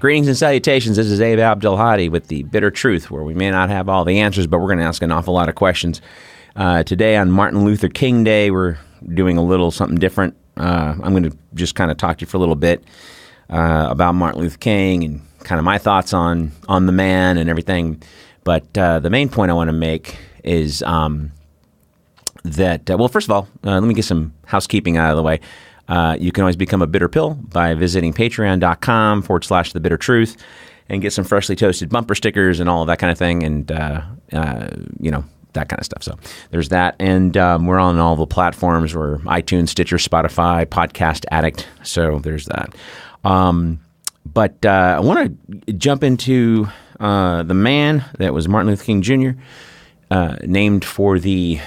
Greetings and salutations. This is Abe Abdelhadi with The Bitter Truth, where we may not have all the answers, but we're going to ask an awful lot of questions. Today on Martin Luther King Day, we're doing a little something different. I'm going to just kind of talk to you for a little bit about Martin Luther King and kind of my thoughts on the man and everything. But the main point I want to make is that, well, first of all, let me get some housekeeping out of the way. You can always become a Bitter Pill by visiting patreon.com/The Bitter Truth and get some freshly toasted bumper stickers and all of that kind of thing, and that kind of stuff. So there's that, and we're on all the platforms. We're iTunes, Stitcher, Spotify, Podcast Addict. So there's that. But I want to jump into the man that was Martin Luther King Jr., named for the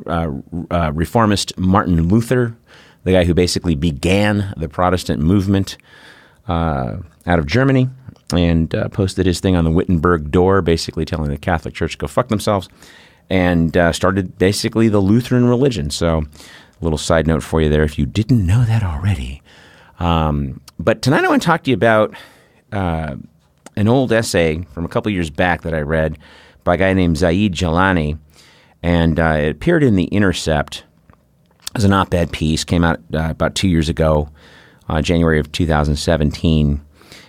reformist Martin Luther, the guy who basically began the Protestant movement out of Germany, and posted his thing on the Wittenberg door, basically telling the Catholic Church to go fuck themselves, and started basically the Lutheran religion. So a little side note for you there if you didn't know that already. But tonight I want to talk to you about an old essay from a couple years back that I read by a guy named Zaid Jilani, and it appeared in The Intercept as an op-ed piece, came out about 2 years ago, January of 2017,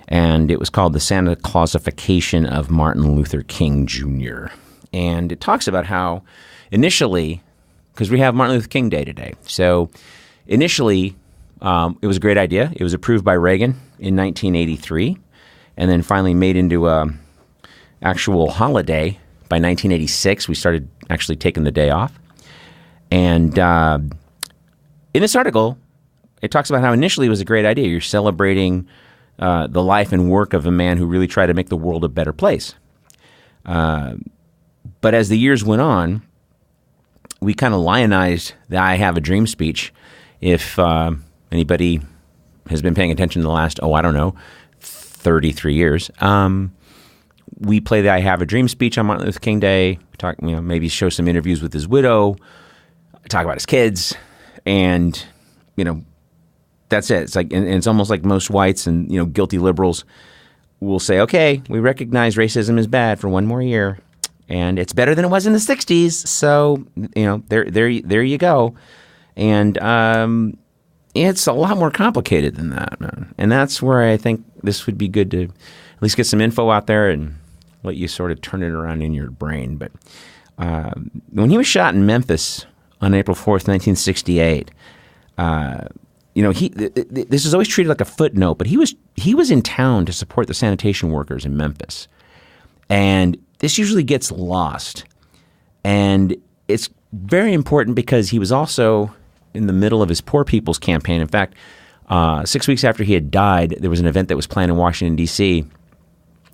and it was called The Santa Clausification of Martin Luther King Jr. And it talks about how initially, because we have Martin Luther King Day today, so initially it was a great idea. It was approved by Reagan in 1983, and then finally made into an actual holiday by 1986. We started actually taking the day off. And in this article, it talks about how initially it was a great idea. You're celebrating the life and work of a man who really tried to make the world a better place. But as the years went on, we kind of lionized the I Have a Dream speech. If anybody has been paying attention to the last, 33 years, we play the I Have a Dream speech on Martin Luther King Day. We talk, maybe show some interviews with his widow, talk about his kids, and, that's it. It's like, and it's almost like most whites and, guilty liberals will say, okay, we recognize racism is bad for one more year, and it's better than it was in the 60s. So, there you go. And it's a lot more complicated than that, man. And that's where I think this would be good to at least get some info out there and let you sort of turn it around in your brain. But when he was shot in Memphis on April 4th, 1968, this is always treated like a footnote, but he was in town to support the sanitation workers in Memphis. And this usually gets lost. And it's very important because he was also in the middle of his Poor People's Campaign. In fact, 6 weeks after he had died, there was an event that was planned in Washington, D.C.,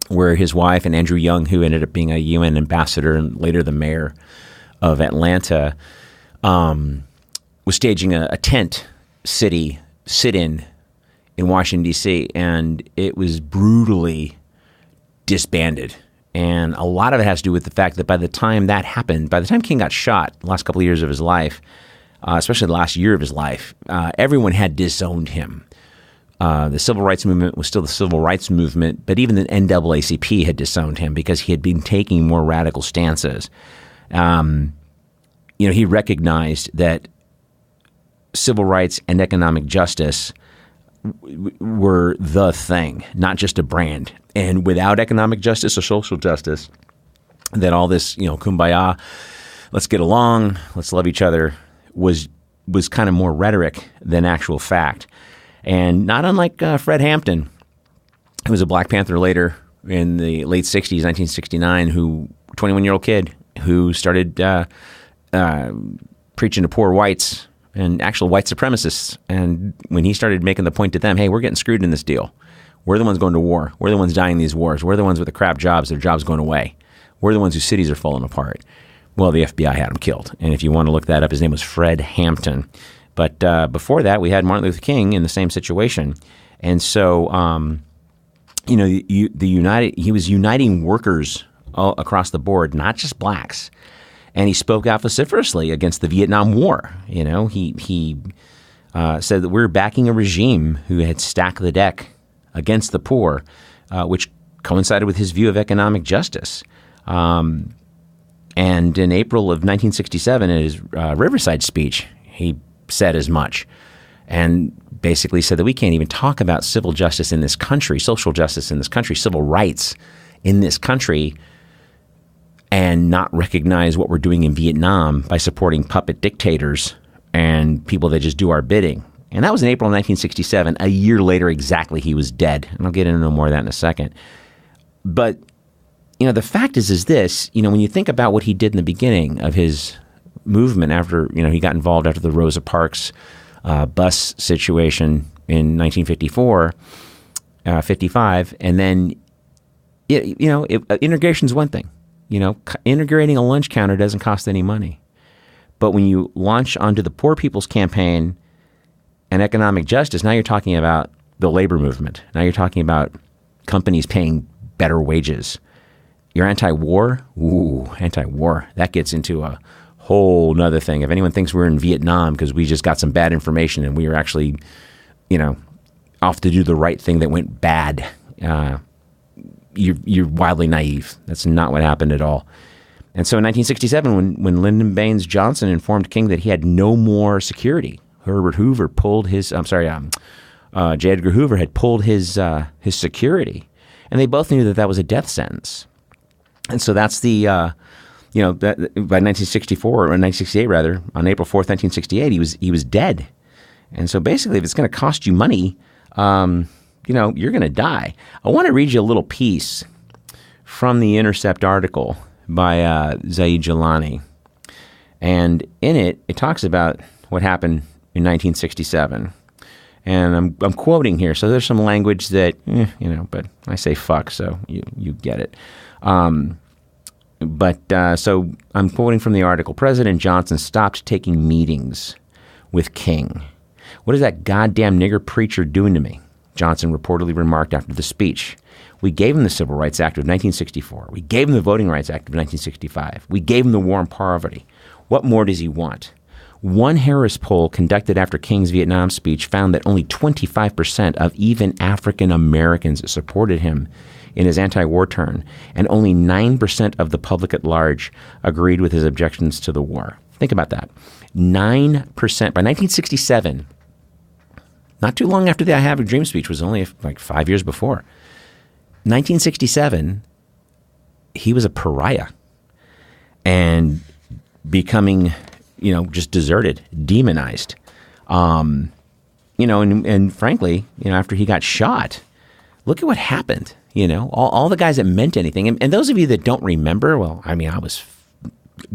where his wife and Andrew Young, who ended up being a UN ambassador and later the mayor of Atlanta, was staging a tent city sit-in in Washington, D.C., and it was brutally disbanded. And a lot of it has to do with the fact that by the time that happened, by the time King got shot, the last couple of years of his life, especially the last year of his life, everyone had disowned him. The civil rights movement was still the civil rights movement, but even the NAACP had disowned him because he had been taking more radical stances. He recognized that civil rights and economic justice were the thing, not just a brand. And without economic justice or social justice, that all this, kumbaya, let's get along, let's love each other, was kind of more rhetoric than actual fact. And not unlike Fred Hampton, who was a Black Panther later in the late 60s, 1969, 21-year-old kid who started preaching to poor whites and actual white supremacists. And when he started making the point to them, hey, we're getting screwed in this deal. We're the ones going to war. We're the ones dying in these wars. We're the ones with the crap jobs, their jobs going away. We're the ones whose cities are falling apart. Well, the FBI had him killed. And if you want to look that up, his name was Fred Hampton. But before that, we had Martin Luther King in the same situation. And so, he was uniting workers all across the board, not just blacks. And he spoke out vociferously against the Vietnam War. He said that we're backing a regime who had stacked the deck against the poor, which coincided with his view of economic justice. And in April of 1967, in his Riverside speech, he said as much, and basically said that we can't even talk about civil justice in this country, social justice in this country, civil rights in this country, and not recognize what we're doing in Vietnam by supporting puppet dictators and people that just do our bidding. And that was in April of 1967. A year later, exactly, he was dead. And I'll get into more of that in a second. But, the fact is this, when you think about what he did in the beginning of his movement after, he got involved after the Rosa Parks bus situation in 1954, 55, and then, integration's one thing. Integrating a lunch counter doesn't cost any money. But when you launch onto the Poor People's Campaign and economic justice, now you're talking about the labor movement. Now you're talking about companies paying better wages. You're anti-war? Ooh, anti-war. That gets into a whole nother thing. If anyone thinks we're in Vietnam because we just got some bad information and we were actually, off to do the right thing that went bad, you're wildly naive. That's not what happened at all. And so in 1967, when Lyndon Baines Johnson informed King that he had no more security, Herbert Hoover pulled his, J. Edgar Hoover had pulled his security. And they both knew that was a death sentence. And so that's the, by 1964, or 1968 rather, on April 4th, 1968, he was dead. And so basically, if it's going to cost you money, you're going to die. I want to read you a little piece from the Intercept article by Zaid Jilani. And in it, it talks about what happened in 1967. And I'm quoting here. So there's some language that, but I say fuck, so you get it. So I'm quoting from the article. President Johnson stopped taking meetings with King. What is that goddamn nigger preacher doing to me? Johnson reportedly remarked after the speech. We gave him the Civil Rights Act of 1964. We gave him the Voting Rights Act of 1965. We gave him the War on Poverty. What more does he want? One Harris poll conducted after King's Vietnam speech found that only 25% of even African Americans supported him in his anti-war turn, and only 9% of the public at large agreed with his objections to the war. Think about that. 9%. By 1967, not too long after the I Have a Dream speech, was only like 5 years before. 1967, he was a pariah and becoming, just deserted, demonized. And frankly, after he got shot, look at what happened. All the guys that meant anything. And those of you that don't remember, well, I was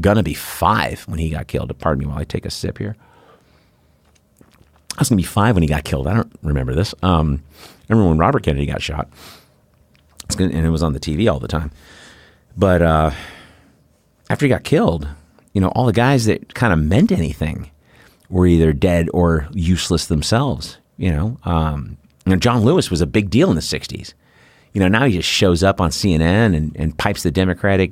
going to be 5 when he got killed. Pardon me while I take a sip here. I was going to be 5 when he got killed. I don't remember this. I remember when Robert Kennedy got shot. And it was on the TV all the time. But after he got killed, all the guys that kind of meant anything were either dead or useless themselves. John Lewis was a big deal in the 60s. Now he just shows up on CNN and pipes the Democratic,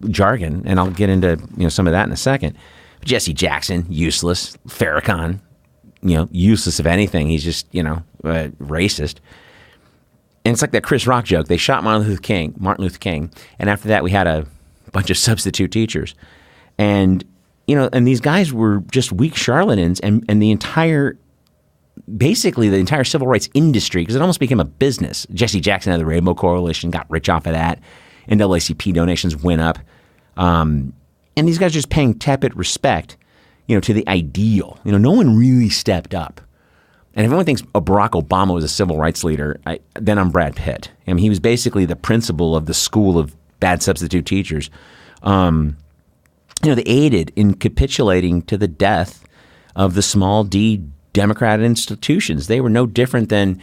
jargon. And I'll get into, some of that in a second. Jesse Jackson, useless. Farrakhan, useless of anything. He's just, racist. And it's like that Chris Rock joke. They shot Martin Luther King. And after that, we had a bunch of substitute teachers. And, and these guys were just weak charlatans. And the entire civil rights industry, because it almost became a business. Jesse Jackson had the Rainbow Coalition, got rich off of that. NAACP donations went up. And these guys are just paying tepid respect, to the ideal. No one really stepped up. And if anyone thinks Barack Obama was a civil rights leader, then I'm Brad Pitt. He was basically the principal of the school of bad substitute teachers. They aided in capitulating to the death of the small d Democrat institutions. They were no different than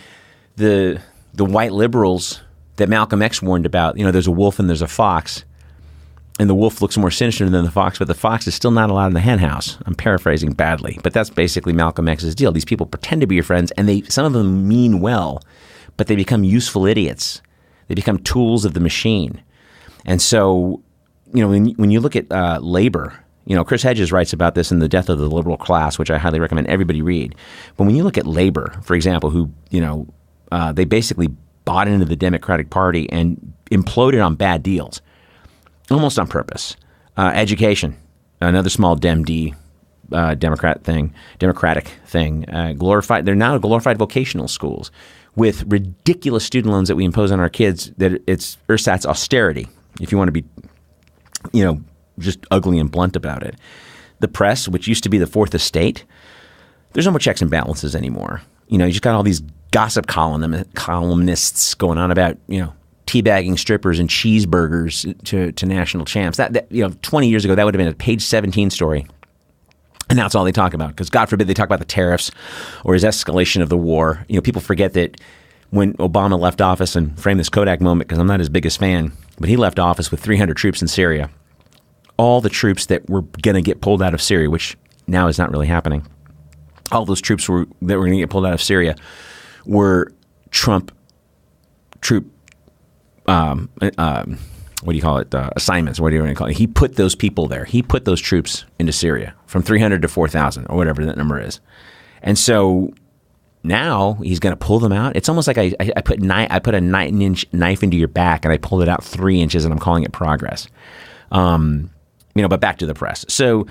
the white liberals that Malcolm X warned about. There's a wolf and there's a fox. And the wolf looks more sinister than the fox, but the fox is still not allowed in the hen house. I'm paraphrasing badly, but that's basically Malcolm X's deal. These people pretend to be your friends, and some of them mean well, but they become useful idiots. They become tools of the machine. And so, when you look at labor, Chris Hedges writes about this in The Death of the Liberal Class, which I highly recommend everybody read. But when you look at labor, for example, who, they basically bought into the Democratic Party and imploded on bad deals, almost on purpose. Education, another small democratic thing, glorified. They're now glorified vocational schools with ridiculous student loans that we impose on our kids. That it's ersatz austerity, if you want to be, just ugly and blunt about it. The press, which used to be the fourth estate, there's no more checks and balances anymore. You just got all these gossip columnists going on about, teabagging strippers and cheeseburgers to national champs. That 20 years ago, that would have been a page 17 story. And now it's all they talk about, because God forbid they talk about the tariffs or his escalation of the war. People forget that when Obama left office, and frame this Kodak moment because I'm not his biggest fan, but he left office with 300 troops in Syria. All the troops that were going to get pulled out of Syria, which now is not really happening. All those troops that were going to get pulled out of Syria were Trump troop, assignments, what do you want to call it? He put those people there. He put those troops into Syria from 300 to 4,000 or whatever that number is. And so now he's going to pull them out. It's almost like I put a 9-inch knife into your back and I pulled it out 3 inches and I'm calling it progress. But back to the press. So,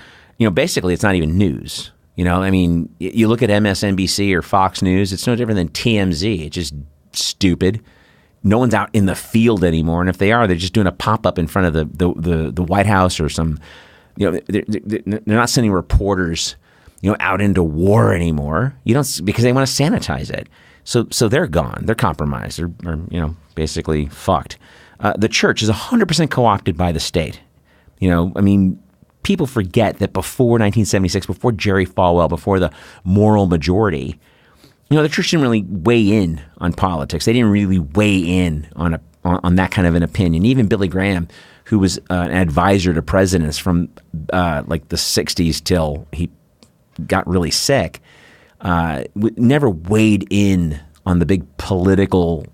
basically it's not even news. You look at MSNBC or Fox News, it's no different than TMZ. It's just stupid. No one's out in the field anymore. And if they are, they're just doing a pop-up in front of the White House or some, they're not sending reporters, out into war anymore. Because they want to sanitize it. So they're gone. They're compromised. They're basically fucked. The church is 100% co-opted by the state. People forget that before 1976, before Jerry Falwell, before the moral majority, the church didn't really weigh in on politics. They didn't really weigh in on that kind of an opinion. Even Billy Graham, who was an advisor to presidents from like the 60s till he got really sick, never weighed in on the big political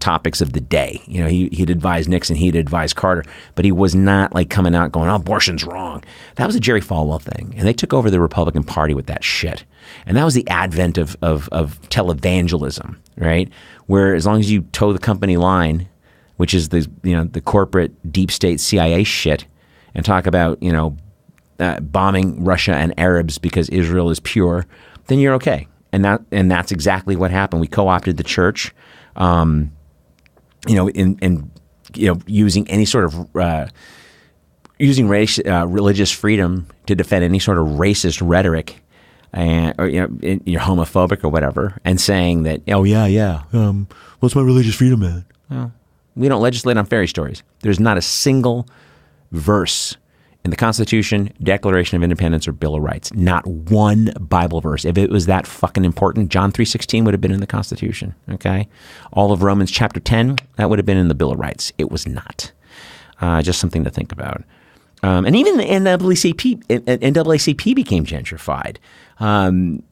topics of the day. He'd advise Nixon, he'd advise Carter, but he was not like coming out going, "Oh, abortion's wrong." That was a Jerry Falwell thing, and they took over the Republican Party with that shit. And that was the advent of televangelism, right? Where as long as you toe the company line, which is the corporate deep state CIA shit, and talk about bombing Russia and Arabs because Israel is pure, then you're okay. And that's exactly what happened. We co-opted the church. Using any sort of using religious freedom to defend any sort of racist rhetoric, or you're homophobic or whatever, and saying that, what's my religious freedom, man? Well, we don't legislate on fairy stories. There's not a single verse in the Constitution, Declaration of Independence, or Bill of Rights. Not one Bible verse. If it was that fucking important, John 3:16 would have been in the Constitution, okay? All of Romans chapter 10, that would have been in the Bill of Rights. It was not. Just something to think about. And even the NAACP became gentrified. When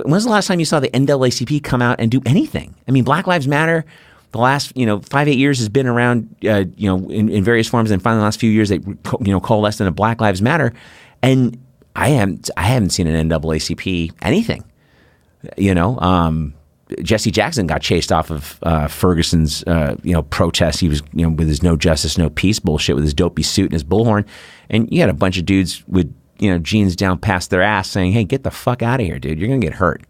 was the last time you saw the NAACP come out and do anything? Black Lives Matter, the last 5-8 years has been around in various forms, and finally the last few years they coalesced into Black Lives Matter, and I haven't seen an NAACP anything. Jesse Jackson got chased off of Ferguson's protest. He was with his no justice, no peace bullshit with his dopey suit and his bullhorn, and you had a bunch of dudes with jeans down past their ass saying, "Hey, get the fuck out of here, dude! You're gonna get hurt,"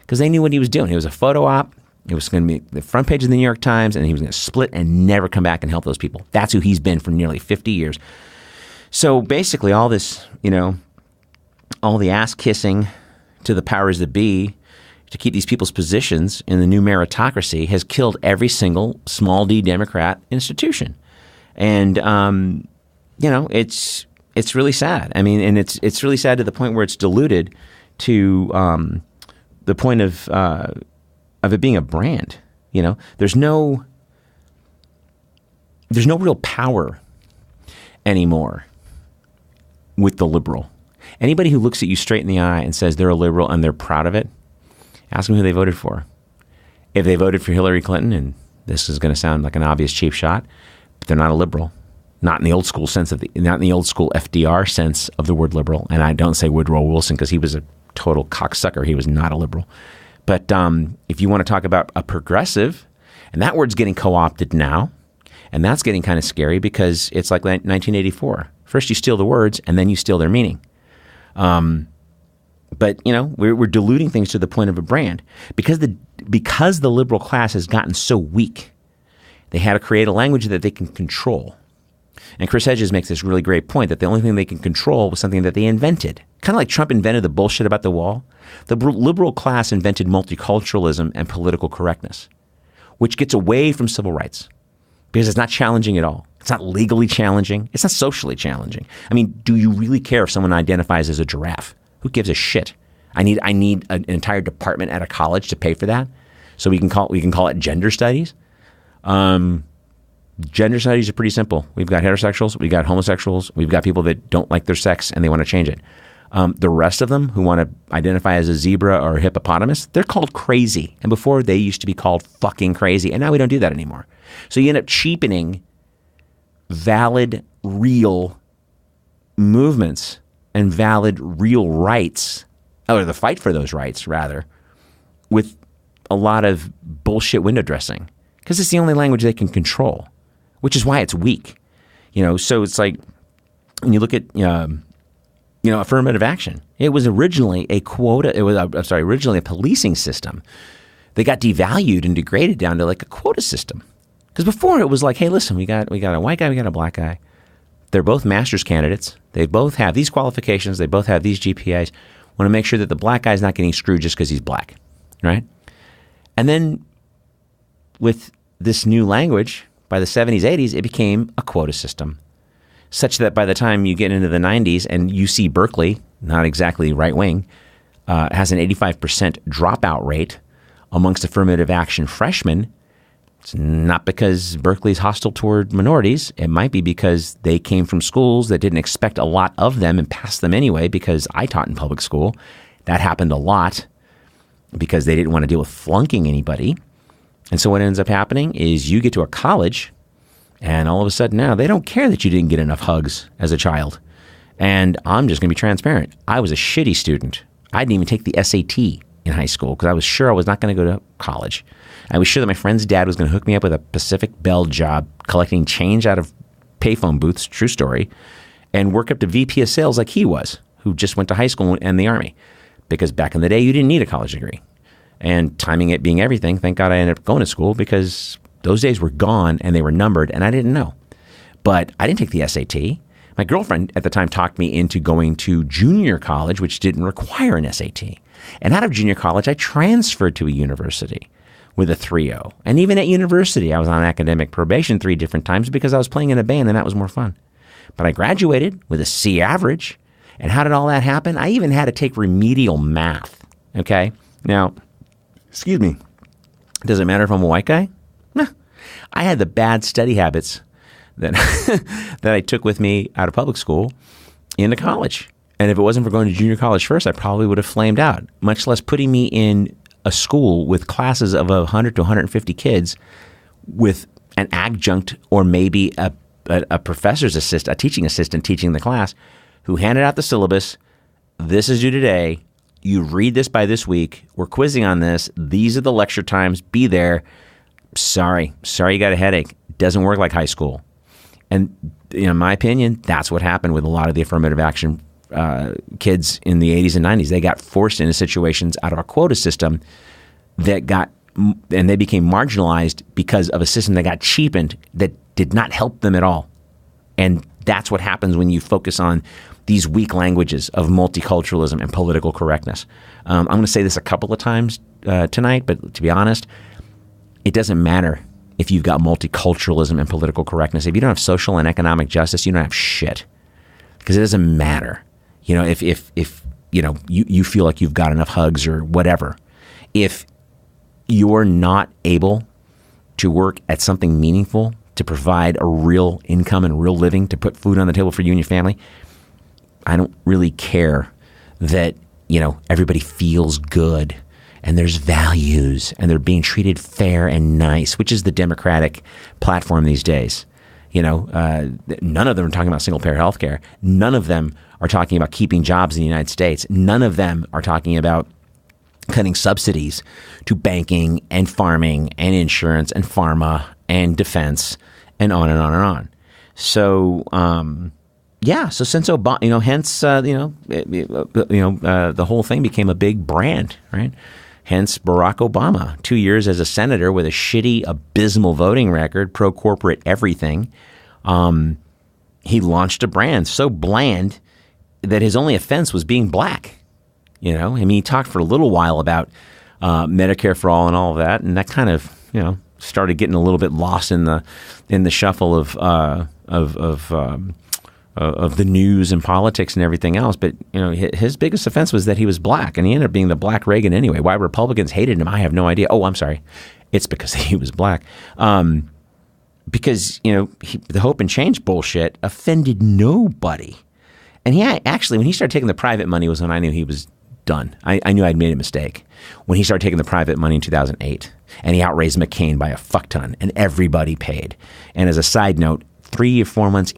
because they knew what he was doing. It was a photo op. It was going to be the front page of the New York Times, and he was going to split and never come back and help those people. That's who he's been for nearly 50 years. So basically all this, all the ass kissing to the powers that be to keep these people's positions in the new meritocracy has killed every single small d Democrat institution. And, it's really sad. And it's really sad to the point where it's diluted to the point of it being a brand. There's no real power anymore with the liberal. Anybody who looks at you straight in the eye and says they're a liberal and they're proud of it, ask them who they voted for. If they voted for Hillary Clinton, and this is going to sound like an obvious cheap shot, but they're not a liberal. not in the old school sense not in the old school FDR sense of the word liberal. And I don't say Woodrow Wilson because he was a total cocksucker. He was not a liberal. But if you want to talk about a progressive, and that word's getting co-opted now, and that's getting kind of scary because it's like 1984. First you steal the words, and then you steal their meaning. But, we're diluting things to the point of a brand. Because the liberal class has gotten so weak, they had to create a language that they can control. And Chris Hedges makes this really great point that the only thing they can control was something that they invented. Kind of like Trump invented the bullshit about the wall. The liberal class invented multiculturalism and political correctness, which gets away from civil rights because it's not challenging at all. It's not legally challenging. It's not socially challenging. I mean, do you really care if someone identifies as a giraffe? Who gives a shit? I need an entire department at a college to pay for that, so we can call it gender studies. Gender studies are pretty simple. We've got heterosexuals, we've got homosexuals, we've got people that don't like their sex and they want to change it. The rest of them who want to identify as a zebra or a hippopotamus, they're called crazy. And before they used to be called fucking crazy, and now we don't do that anymore. So you end up cheapening valid, real movements and valid, real rights, or the fight for those rights, rather, with a lot of bullshit window dressing. Because it's the only language they can control, which is why it's weak. So it's like when you look at, affirmative action. It was originally a quota. Originally a policing system. They got devalued and degraded down to like a quota system. Because before it was like, hey, listen, we got a white guy, we got a black guy. They're both master's candidates. They both have these qualifications. They both have these GPAs. Want to make sure that the black guy's not getting screwed just because he's black, right? And then with this new language, by the 70s, 80s, it became a quota system, such that by the time you get into the 90s and UC Berkeley, not exactly right-wing, has an 85% dropout rate amongst affirmative action freshmen. It's not because Berkeley's hostile toward minorities. It might be because they came from schools that didn't expect a lot of them and passed them anyway, because I taught in public school. That happened a lot because they didn't want to deal with flunking anybody. And so what ends up happening is you get to a college and all of a sudden now they don't care that you didn't get enough hugs as a child. And I'm just going to be transparent. I was a shitty student. I didn't even take the SAT in high school because I was sure I was not going to go to college. I was sure that my friend's dad was going to hook me up with a Pacific Bell job collecting change out of payphone booths, true story, and work up to VP of sales like he was, who just went to high school and the Army. Because back in the day, you didn't need a college degree. And timing it being everything, thank God I ended up going to school because those days were gone and they were numbered and I didn't know. But I didn't take the SAT. My girlfriend at the time talked me into going to junior college, which didn't require an SAT. And out of junior college, I transferred to a university with a 3.0. And even at university, I was on academic probation 3 different times because I was playing in a band and that was more fun. But I graduated with a C average. And how did all that happen? I even had to take remedial math. Okay? Now, excuse me, does it matter if I'm a white guy? Nah. I had the bad study habits that that I took with me out of public school into college. And if it wasn't for going to junior college first, I probably would have flamed out, much less putting me in a school with classes of 100 to 150 kids with an adjunct or maybe a professor's assistant, a teaching assistant teaching the class who handed out the syllabus. This is due today. You read this by this week. We're quizzing on this. These are the lecture times. Be there. Sorry you got a headache. It doesn't work like high school. And in my opinion, that's what happened with a lot of the affirmative action kids in the 80s and 90s. They got forced into situations out of a quota system and they became marginalized because of a system that got cheapened that did not help them at all. And that's what happens when you focus on these weak languages of multiculturalism and political correctness. I'm going to say this a couple of times tonight, but to be honest, it doesn't matter if you've got multiculturalism and political correctness. If you don't have social and economic justice, you don't have shit. Because it doesn't matter. If you feel like you've got enough hugs or whatever. If you're not able to work at something meaningful to provide a real income and real living to put food on the table for you and your family, I don't really care that, everybody feels good and there's values and they're being treated fair and nice, which is the Democratic platform these days. None of them are talking about single payer health care. None of them are talking about keeping jobs in the United States. None of them are talking about cutting subsidies to banking and farming and insurance and pharma and defense and on and on and on. So, so since Obama, hence, the whole thing became a big brand, right? Hence Barack Obama, 2 years as a senator with a shitty, abysmal voting record, pro-corporate everything. He launched a brand so bland that his only offense was being black. He talked for a little while about Medicare for all and all of that, and that kind of, started getting a little bit lost in the shuffle of the news and politics and everything else. But, his biggest offense was that he was black, and he ended up being the black Reagan anyway. Why Republicans hated him, I have no idea. Oh, I'm sorry. It's because he was black. Because, the hope and change bullshit offended nobody. And he actually, when he started taking the private money was when I knew he was done. I knew I'd made a mistake when he started taking the private money in 2008, and he outraised McCain by a fuck ton, and everybody paid. And as a side note, within 3 or 4 months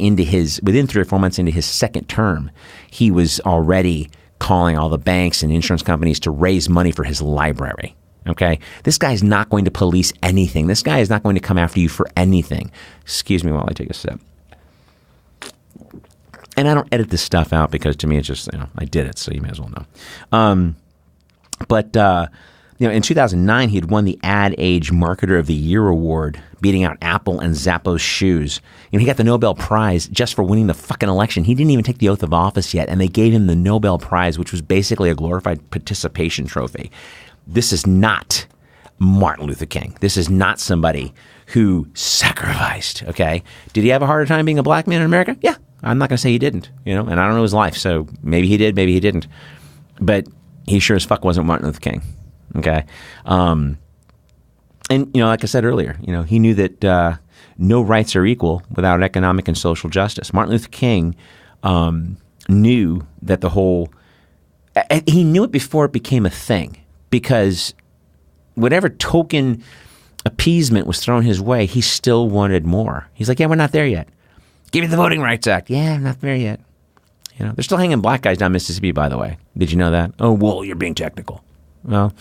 into his second term, he was already calling all the banks and insurance companies to raise money for his library. Okay, this guy's not going to police anything. This guy is not going to come after you for anything. Excuse me while I take a sip. And I don't edit this stuff out because to me it's just, I did it, so you may as well know. In 2009, he had won the Ad Age Marketer of the Year award, beating out Apple and Zappos shoes. He got the Nobel Prize just for winning the fucking election. He didn't even take the oath of office yet, and they gave him the Nobel Prize, which was basically a glorified participation trophy. This is not Martin Luther King. This is not somebody who sacrificed, okay? Did he have a harder time being a black man in America? Yeah. I'm not going to say he didn't, and I don't know his life, so maybe he did, maybe he didn't. But he sure as fuck wasn't Martin Luther King, okay? And, like I said earlier, he knew that no rights are equal without economic and social justice. Martin Luther King knew that he knew it before it became a thing, because whatever token appeasement was thrown his way, he still wanted more. He's like, yeah, we're not there yet. Give me the Voting Rights Act. Yeah, I'm not there yet. They're still hanging black guys down Mississippi, by the way. Did you know that? Oh, well, you're being technical. Well,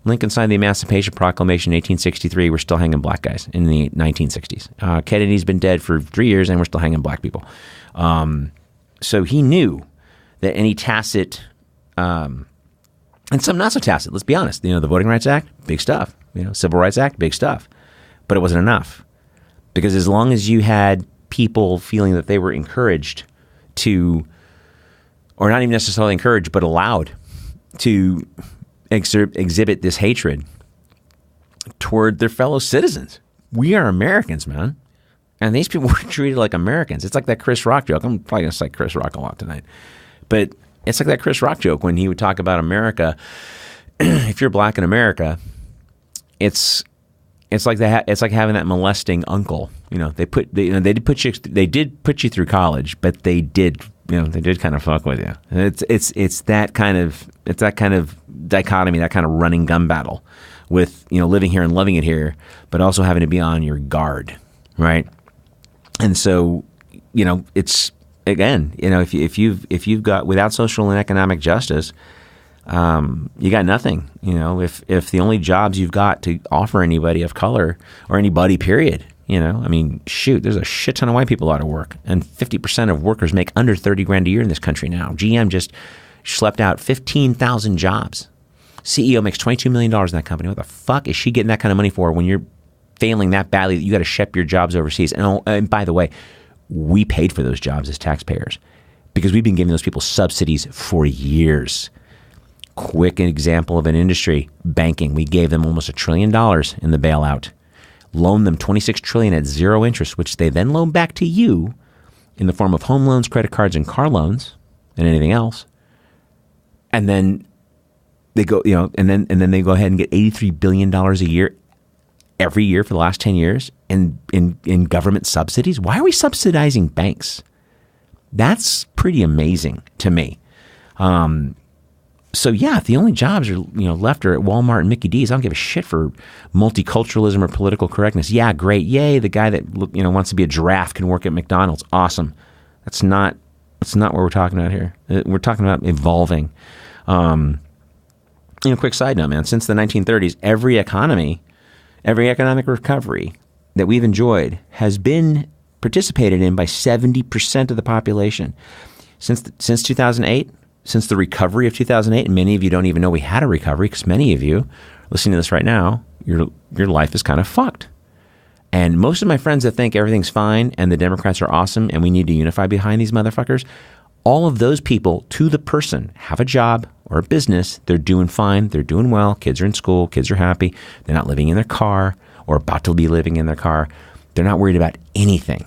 Lincoln signed the Emancipation Proclamation in 1863. We're still hanging black guys in the 1960s. Kennedy's been dead for 3 years, and we're still hanging black people. So he knew that any tacit, and some not so tacit, let's be honest. The Voting Rights Act, big stuff. Civil Rights Act, big stuff. But it wasn't enough. Because as long as you had people feeling that they were encouraged to, or not even necessarily encouraged, but allowed to exhibit this hatred toward their fellow citizens. We are Americans, man. And these people were treated like Americans. It's like that Chris Rock joke. I'm probably going to cite Chris Rock a lot tonight. But it's like that Chris Rock joke when he would talk about America. If you're black in America, it's like it's like having that molesting uncle. They did put you through college, but they did kind of fuck with you. And it's that kind of dichotomy, that kind of running gun battle with living here and loving it here, but also having to be on your guard, right? And so it's again if you've got, without social and economic justice, you got nothing. If the only jobs you've got to offer anybody of color or anybody, period, shoot, there's a shit ton of white people out of work, and 50% of workers make under 30 grand a year in this country now. GM just schlepped out 15,000 jobs. CEO makes $22 million in that company. What the fuck is she getting that kind of money for when you're failing that badly that you got to ship your jobs overseas? And by the way, we paid for those jobs as taxpayers because we've been giving those people subsidies for years. Quick example of an industry, banking. We gave them almost $1 trillion in the bailout, loaned them $26 trillion at zero interest, which they then loan back to you in the form of home loans, credit cards, and car loans, and anything else. And then they go, and then they go ahead and get $83 billion a year every year for the last 10 years in government subsidies. Why are we subsidizing banks? That's pretty amazing to me. So yeah, if the only jobs are left are at Walmart and Mickey D's, I don't give a shit for multiculturalism or political correctness. Yeah, great, yay! The guy that wants to be a giraffe can work at McDonald's. Awesome. That's not what we're talking about here. We're talking about evolving. Quick side note, man. Since the 1930s, every economic recovery that we've enjoyed has been participated in by 70% of the population. Since 2008. Since the recovery of 2008, and many of you don't even know we had a recovery because many of you listening to this right now, your life is kind of fucked. And most of my friends that think everything's fine and the Democrats are awesome and we need to unify behind these motherfuckers, all of those people to the person have a job or a business. They're doing fine. They're doing well. Kids are in school. Kids are happy. They're not living in their car or about to be living in their car. They're not worried about anything.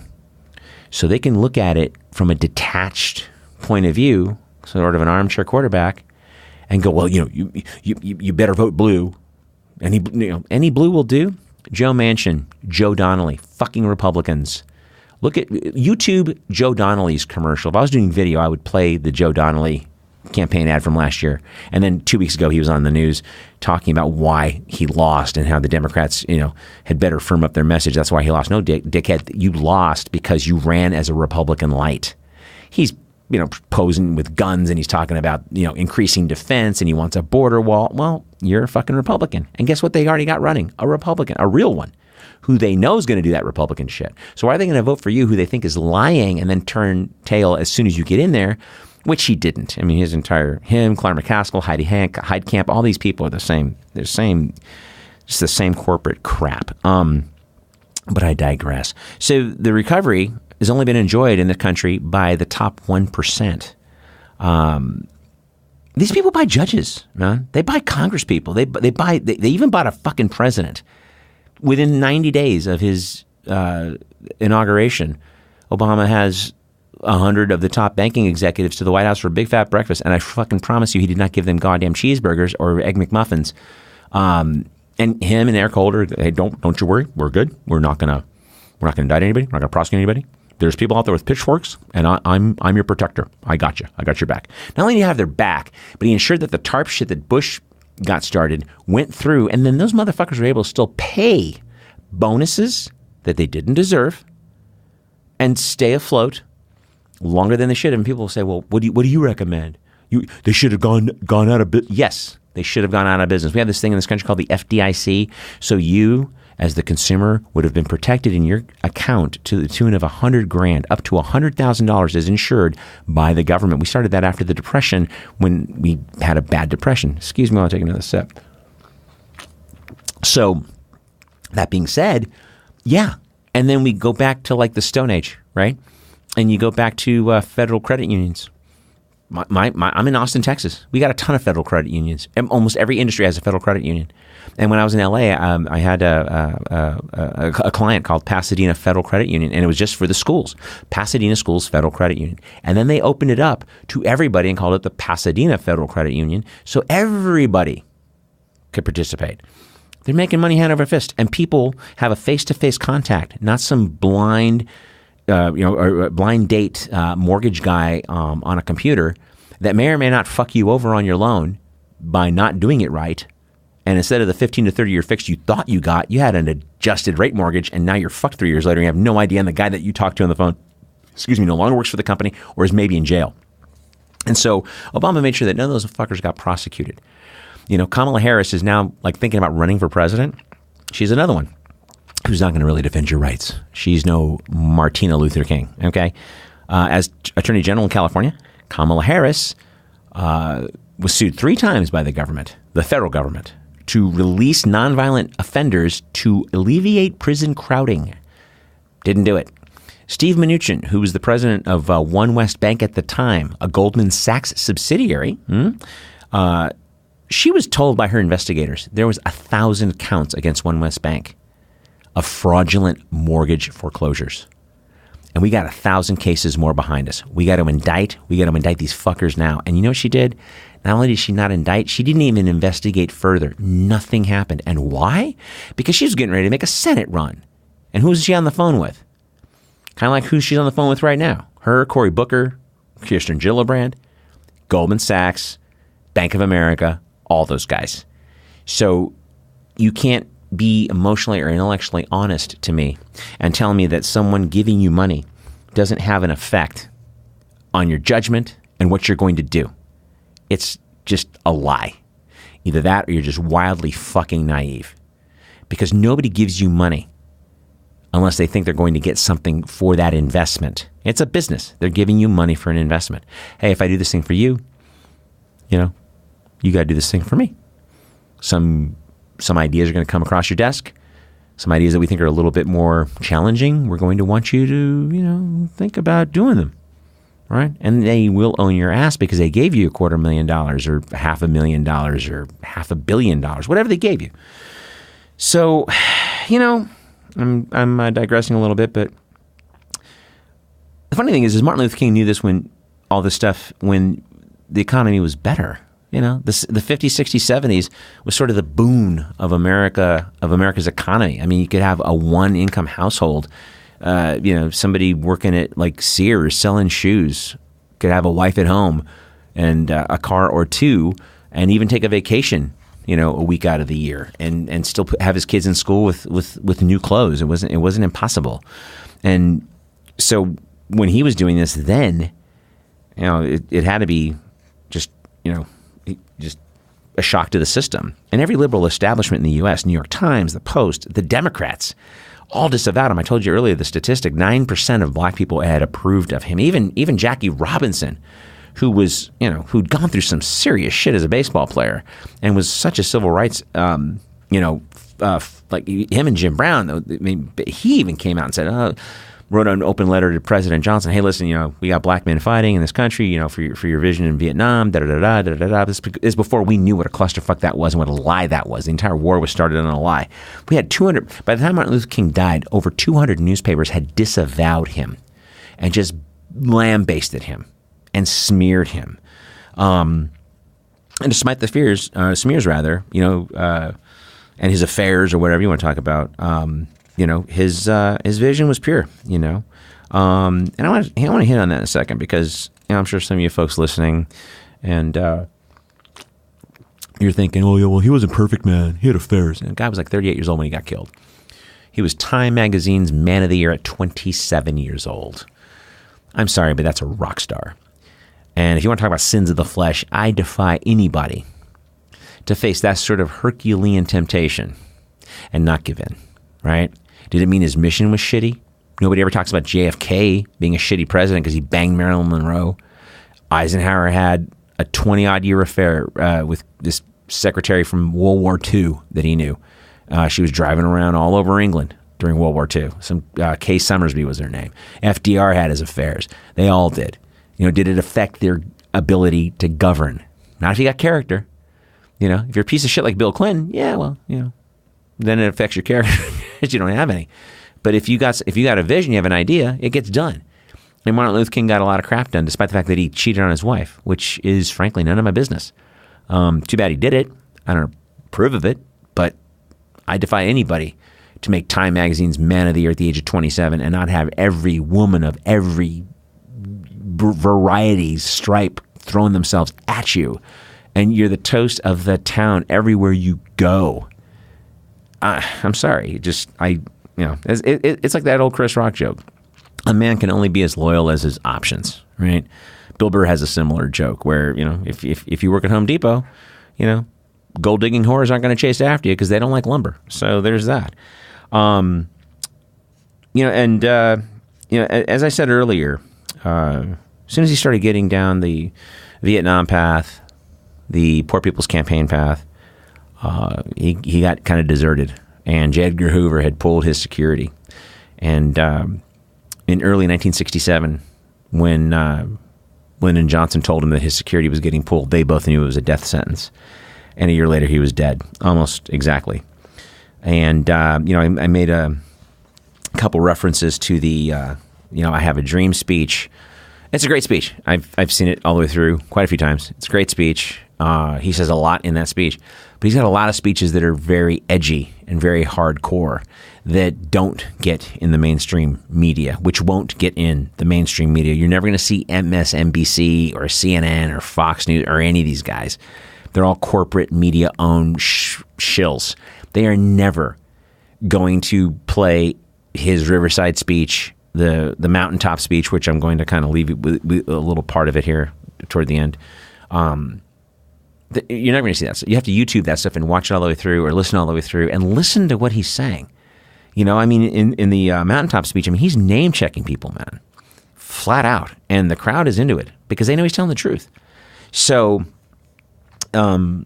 So they can look at it from a detached point of view, sort of an armchair quarterback, and go, well, you better vote blue. Any blue will do. Joe Manchin, Joe Donnelly, fucking Republicans. Look at YouTube Joe Donnelly's commercial. If I was doing video, I would play the Joe Donnelly campaign ad from last year. And then 2 weeks ago, he was on the news talking about why he lost and how the Democrats, had better firm up their message. That's why he lost. No, dickhead, you lost because you ran as a Republican light. He's posing with guns and he's talking about, increasing defense and he wants a border wall. Well, you're a fucking Republican. And guess what they already got running? A Republican, a real one, who they know is going to do that Republican shit. So why are they going to vote for you who they think is lying and then turn tail as soon as you get in there, which he didn't. I mean, him, Claire McCaskill, Heidkamp, all these people are the same. They're just the same corporate crap. But I digress. So the recovery has only been enjoyed in the country by the top 1%. These people buy judges, man. They buy Congress people. They even bought a fucking president. Within 90 days of his inauguration, Obama has 100 of the top banking executives to the White House for a big fat breakfast, and I fucking promise you, he did not give them goddamn cheeseburgers or Egg McMuffins. And him and Eric Holder, hey, don't you worry, we're good. We're not gonna indict anybody. We're not gonna prosecute anybody. There's people out there with pitchforks, and I'm your protector. I got you. I got your back. Not only do you have their back, but he ensured that the TARP shit that Bush got started went through, and then those motherfuckers were able to still pay bonuses that they didn't deserve and stay afloat longer than they should have. And people will say, well, what do you recommend? They should have gone out of business. Yes, they should have gone out of business. We have this thing in this country called the FDIC. So you, as the consumer, would have been protected in your account to the tune of $100,000, up to $100,000 is insured by the government. We started that after the Depression when we had a bad depression. Excuse me while I take another sip. So that being said, yeah. And then we go back to like the Stone Age, right? And you go back to federal credit unions. I'm in Austin, Texas. We got a ton of federal credit unions. Almost every industry has a federal credit union. And when I was in LA, I had a client called Pasadena Federal Credit Union, and it was just for the schools. Pasadena Schools Federal Credit Union. And then they opened it up to everybody and called it the Pasadena Federal Credit Union, so everybody could participate. They're making money hand over fist, and people have a face-to-face contact, not some blind blind date mortgage guy on a computer that may or may not fuck you over on your loan by not doing it right. And instead of the 15 to 30-year fix you thought you got, you had an adjusted rate mortgage, and now you're fucked 3 years later and you have no idea, and the guy that you talked to on the phone, no longer works for the company or is maybe in jail. And so Obama made sure that none of those fuckers got prosecuted. Kamala Harris is now thinking about running for president. She's another one who's not going to really defend your rights. She's no Martina Luther King, okay? As Attorney General in California, Kamala Harris was sued 3 times by the government, the federal government, to release nonviolent offenders to alleviate prison crowding. Didn't do it. Steve Mnuchin, who was the president of One West Bank at the time, a Goldman Sachs subsidiary, she was told by her investigators there was 1,000 counts against One West Bank of fraudulent mortgage foreclosures. And we got 1,000 cases more behind us. We got to indict these fuckers now. And you know what she did? Not only did she not indict, she didn't even investigate further. Nothing happened. And why? Because she was getting ready to make a Senate run. And who's she on the phone with? Kind of like who she's on the phone with right now. Her, Cory Booker, Kirsten Gillibrand, Goldman Sachs, Bank of America, all those guys. So you can't be emotionally or intellectually honest to me and tell me that someone giving you money doesn't have an effect on your judgment and what you're going to do. It's just a lie. Either that or you're just wildly fucking naive. Because nobody gives you money unless they think they're going to get something for that investment. It's a business. They're giving you money for an investment. Hey, if I do this thing for you, you got to do this thing for me. Some ideas are going to come across your desk. Some ideas that we think are a little bit more challenging. We're going to want you to, think about doing them. Right? And they will own your ass because they gave you $250,000 or $500,000 or $500 million, whatever they gave you. So, I'm digressing a little bit, but the funny thing is Martin Luther King knew this when the economy was better. The 50s, 60s, 70s was sort of the boon of America's economy. I mean, you could have a one-income household. Somebody working at like Sears selling shoes could have a wife at home and a car or two, and even take a vacation, a week out of the year, and still have his kids in school with new clothes. It wasn't impossible. And so when he was doing this, then, it had to be just a shock to the system. And every liberal establishment in the U.S., New York Times, the Post, the Democrats, all disavowed him. I told you earlier the statistic: 9% of black people had approved of him. Even Jackie Robinson, who was, who'd gone through some serious shit as a baseball player and was such a civil rights, like him and Jim Brown. I mean, he even came out and said, wrote an open letter to President Johnson. Hey, listen, we got black men fighting in this country, for your vision in Vietnam. This is before we knew what a clusterfuck that was and what a lie that was. The entire war was started on a lie. We had 200. By the time Martin Luther King died, over 200 newspapers had disavowed him and just lambasted him and smeared him. And despite the smears, and his affairs or whatever you want to talk about, his vision was pure, and I want to hit on that in a second because I'm sure some of you folks listening, and you're thinking, oh yeah, well he wasn't perfect, man. He had affairs. And the guy was like 38 years old when he got killed. He was Time Magazine's Man of the Year at 27 years old. I'm sorry, but that's a rock star. And if you want to talk about sins of the flesh, I defy anybody to face that sort of Herculean temptation and not give in. Right? Did it mean his mission was shitty? Nobody ever talks about JFK being a shitty president because he banged Marilyn Monroe. Eisenhower had a 20-odd year affair with this secretary from World War II that he knew. She was driving around all over England during World War II. Some Kay Summersby was her name. FDR had his affairs. They all did. Did it affect their ability to govern? Not if you got character. If you're a piece of shit like Bill Clinton, yeah, well, then it affects your character because you don't have any. But if you got a vision, you have an idea, it gets done. And Martin Luther King got a lot of crap done, despite the fact that he cheated on his wife, which is frankly none of my business. Too bad he did it. I don't approve of it, but I defy anybody to make Time Magazine's Man of the Year at the age of 27 and not have every woman of every variety, stripe throwing themselves at you, and you're the toast of the town everywhere you go. I'm sorry. It's like that old Chris Rock joke. A man can only be as loyal as his options, right? Bill Burr has a similar joke where, if you work at Home Depot, gold digging whores aren't going to chase after you because they don't like lumber. So there's that. As I said earlier, as soon as he started getting down the Vietnam path, the Poor People's Campaign path, he got kind of deserted, and J. Edgar Hoover had pulled his security. And in early 1967, when Lyndon Johnson told him that his security was getting pulled, they both knew it was a death sentence. And a year later, he was dead, almost exactly. And I made a couple references to the I Have a Dream speech. It's a great speech. I've seen it all the way through quite a few times. It's a great speech. He says a lot in that speech, but he's got a lot of speeches that are very edgy and very hardcore that don't get in the mainstream media, which won't get in the mainstream media. You're never going to see MSNBC or CNN or Fox News or any of these guys. They're all corporate media-owned shills. They are never going to play his Riverside speech, the mountaintop speech, which I'm going to kind of leave you with a little part of it here toward the end. You're never going to see that stuff. You have to YouTube that stuff and watch it all the way through, or listen all the way through, and listen to what he's saying. You know, I mean, in the mountaintop speech, I mean, he's name-checking people, man, flat out, and the crowd is into it because they know he's telling the truth. So, you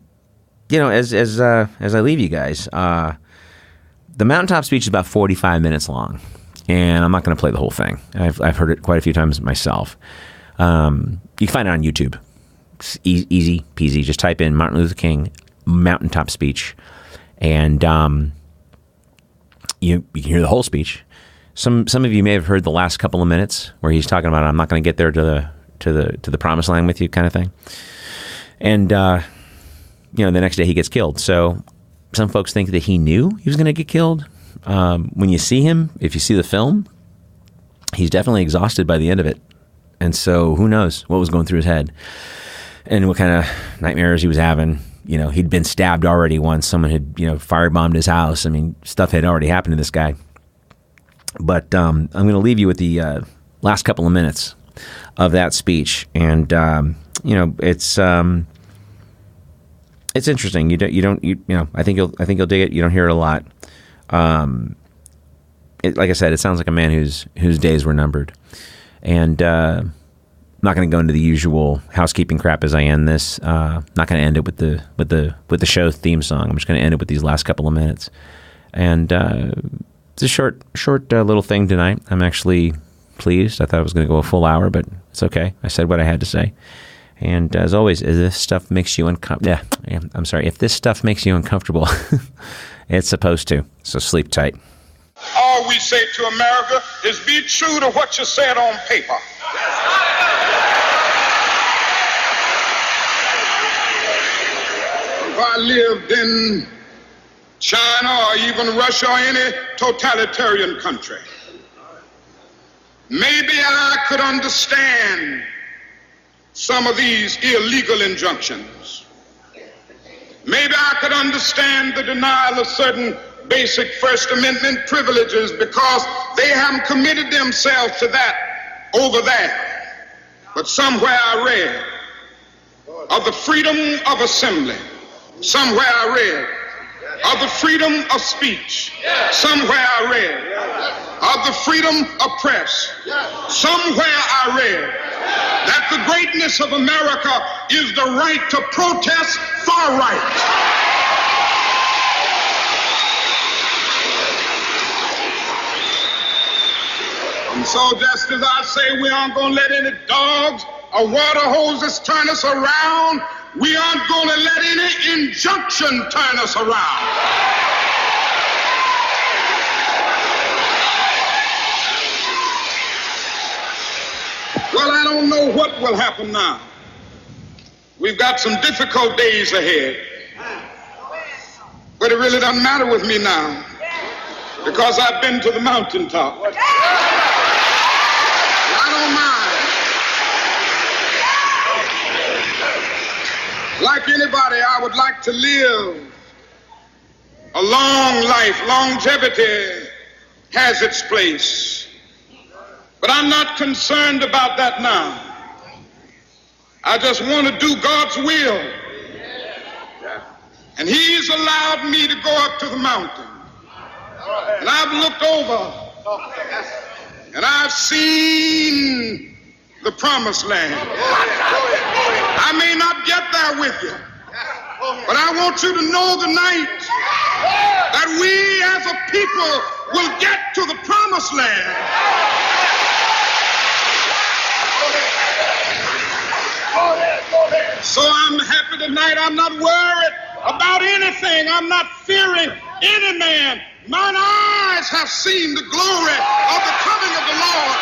know, as I leave you guys, the mountaintop speech is about 45 minutes long, and I'm not going to play the whole thing. I've heard it quite a few times myself. You can find it on YouTube. It's easy peasy. Just type in Martin Luther King mountaintop speech, and you can hear the whole speech. Some of you may have heard the last couple of minutes where he's talking about, I'm not going to get there to the promised land with you, kind of thing. And you know, the next day he gets killed. So some folks think that he knew he was going to get killed. When you see him, if you see the film, he's definitely exhausted by the end of it. And so who knows what was going through his head and what kind of nightmares he was having. You know, he'd been stabbed already once. Someone had, you know, firebombed his house. I mean, stuff had already happened to this guy. But I'm going to leave you with the last couple of minutes of that speech. And, you know, it's interesting. You know, I think you'll dig it. You don't hear it a lot. Like I said, it sounds like a man whose days were numbered. And I'm not going to go into the usual housekeeping crap as I end this. Not going to end it with the show theme song. I'm just going to end it with these last couple of minutes. And it's a short little thing tonight. I'm actually pleased. I thought I was going to go a full hour, but it's okay. I said what I had to say. And as always, if this stuff makes you uncomfortable, if this stuff makes you uncomfortable, it's supposed to. So sleep tight. All we say to America is be true to what you said on paper. If I lived in China or even Russia or any totalitarian country, maybe I could understand some of these illegal injunctions. Maybe I could understand the denial of certain basic First Amendment privileges because they haven't committed themselves to that over there. But somewhere I read of the freedom of assembly. Somewhere I read of the freedom of speech. Somewhere I read of the freedom of press. Somewhere I read that the greatness of America is the right to protest far right. And so just as I say we aren't going to let any dogs or water hoses turn us around, we aren't going to let any injunction turn us around. Well, I don't know what will happen now. We've got some difficult days ahead. But it really doesn't matter with me now because I've been to the mountaintop. I don't mind. Like anybody, I would like to live a long life. Longevity has its place. But I'm not concerned about that now. I just want to do God's will. And He's allowed me to go up to the mountain. And I've looked over and I've seen the promised land. I may not get there with you, but I want you to know tonight that we as a people will get to the promised land. So I'm happy tonight. I'm not worried about anything. I'm not fearing any man. Mine eyes have seen the glory of the coming of the Lord.